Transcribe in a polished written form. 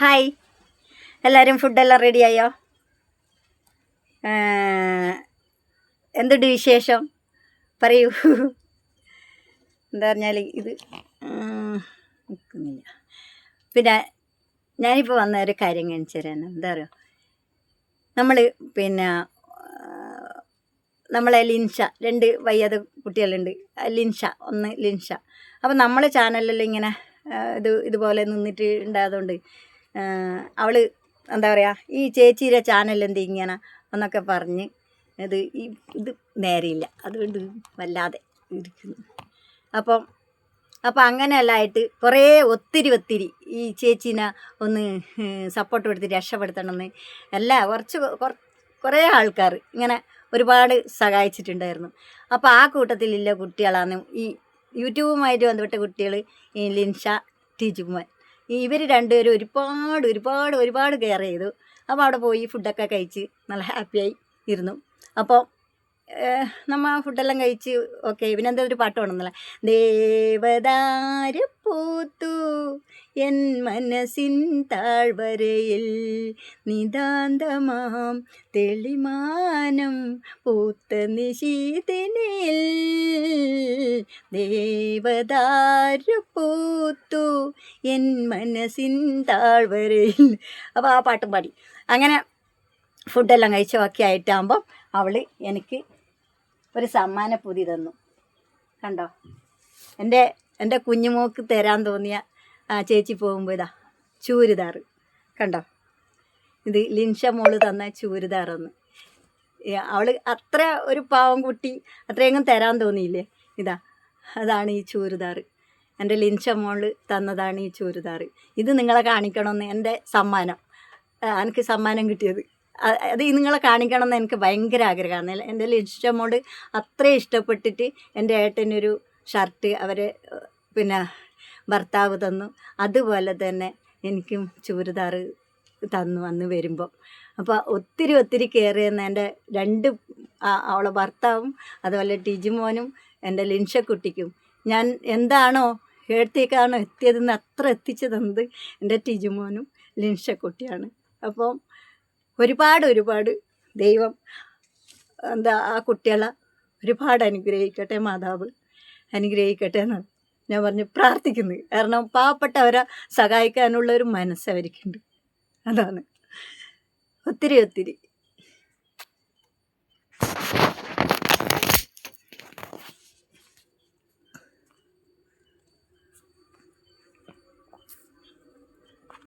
Hi, എല്ലാവരും ഫുഡെല്ലാം റെഡിയായോ? എന്തുണ്ട് വിശേഷം? പറയൂ. എന്താ പറഞ്ഞാൽ ഇത് നിൽക്കുന്നില്ല. പിന്നെ ഞാനിപ്പോൾ വന്ന ഒരു കാര്യം കാണിച്ചു തരാൻ. എന്താ പറയുക, നമ്മൾ പിന്നെ നമ്മളെ ലിൻഷ, 2 വയ്യാതെ കുട്ടികളുണ്ട്. ലിൻഷ ഒന്ന്, ലിൻഷ. അപ്പോൾ നമ്മളെ ചാനലിൽ ഇങ്ങനെ ഇതുപോലെ നിന്നിട്ട് ഉണ്ടായതുകൊണ്ട് അവൾ എന്താ പറയുക, ഈ ചേച്ചിയുടെ ചാനൽ എന്ത് ഇങ്ങനെ എന്നൊക്കെ പറഞ്ഞ് ഇത് നേരെയില്ല, അതുകൊണ്ട് വല്ലാതെ ഇരിക്കുന്നു. അപ്പം അങ്ങനെയെല്ലാം ആയിട്ട് ഒത്തിരി ഈ ചേച്ചീനെ ഒന്ന് സപ്പോർട്ട് കൊടുത്ത് രക്ഷപ്പെടുത്തണമെന്ന് കുറേ ആൾക്കാർ ഇങ്ങനെ ഒരുപാട് സഹായിച്ചിട്ടുണ്ടായിരുന്നു. അപ്പോൾ ആ കൂട്ടത്തിലുള്ള കുട്ടികളാണ് ഈ യൂട്യൂബുമായിട്ട് ബന്ധപ്പെട്ട കുട്ടികൾ, ഈ ലിൻഷ, ടിജുമോൻ. ഇവർ രണ്ടുപേരും ഒരുപാട് കെയർ ചെയ്തു. അപ്പോൾ അവിടെ പോയി ഫുഡൊക്കെ കഴിച്ച് നല്ല ഹാപ്പിയായി ഇരുന്നു. അപ്പോൾ നമ്മ ഫുഡെല്ലാം കഴിച്ച് ഓക്കെ. ഇവനെന്താ ഒരു പാട്ട് പാടുന്നല്ലേ, ദേവദാരു പൂത്തു എൻ മനസ്സിൻ താഴ്വരയിൽ നിതാന്തമാം തെളിമാനം പൂത്ത നിശീതിനിൽ ദേവദാരു പൂത്തു എൻ മനസ്സിൻ താഴ്വരയിൽ. അപ്പോൾ ആ പാട്ടും പാടി അങ്ങനെ ഫുഡെല്ലാം കഴിച്ച് ഓക്കെ ആയിട്ടാകുമ്പം അവൾ എനിക്ക് ഒരു സമ്മാനപ്പൊതി തന്നു. കണ്ടോ, എൻ്റെ കുഞ്ഞുമോക്ക് തരാൻ തോന്നിയ ചേച്ചി പോകുമ്പോൾ ഇതാ ചൂരിദാർ കണ്ടോ. ഇത് ലിൻഷ മോള് തന്ന ചൂരിദാറൊന്ന്. അവൾ അത്ര ഒരു പാവം കുട്ടി, അത്രയെങ്കിലും തരാൻ തോന്നിയില്ലേ. അതാണ് ഈ ചൂരിദാർ. എൻ്റെ ലിൻഷ മോള് തന്നതാണ് ഈ ചൂരിദാർ. ഇത് നിങ്ങളെ കാണിക്കണമെന്ന് എൻ്റെ സമ്മാനം, എനിക്ക് സമ്മാനം കിട്ടിയത്. അത് നിങ്ങളെ കാണിക്കണമെന്ന് എനിക്ക് ഭയങ്കര ആഗ്രഹമാണ്. എൻ്റെ ലിൻഷമോട് അത്രയും ഇഷ്ടപ്പെട്ടിട്ട് എൻ്റെ ഏട്ടനൊരു ഷർട്ട് അവരെ പിന്നെ ഭർത്താവ് തന്നു. അതുപോലെ തന്നെ എനിക്കും ചൂരിദാർ തന്നു അന്ന് വരുമ്പോൾ. അപ്പോൾ ഒത്തിരി കെയർ ചെയ്യുന്ന എൻ്റെ 2 അവളെ ഭർത്താവും അതുപോലെ ടിജുമോനും എൻ്റെ ലിൻഷക്കുട്ടിക്കും ഞാൻ എന്താണോ എഴുത്തേക്കാണോ എത്തിയതെന്ന് അത്ര എത്തിച്ചു തന്നത് എൻ്റെ ടിജുമോനും ലിൻഷക്കുട്ടിയാണ്. അപ്പം ഒരുപാട് ദൈവം ആ കുട്ടികളെ ഒരുപാട് അനുഗ്രഹിക്കട്ടെ, മാതാവ് അനുഗ്രഹിക്കട്ടെ എന്നാണ് ഞാൻ പറഞ്ഞ് പ്രാർത്ഥിക്കുന്നത്. കാരണം പാവപ്പെട്ടവരെ സഹായിക്കാനുള്ള ഒരു മനസ്സ് അവർക്കുണ്ട്. അതാണ് ഒത്തിരി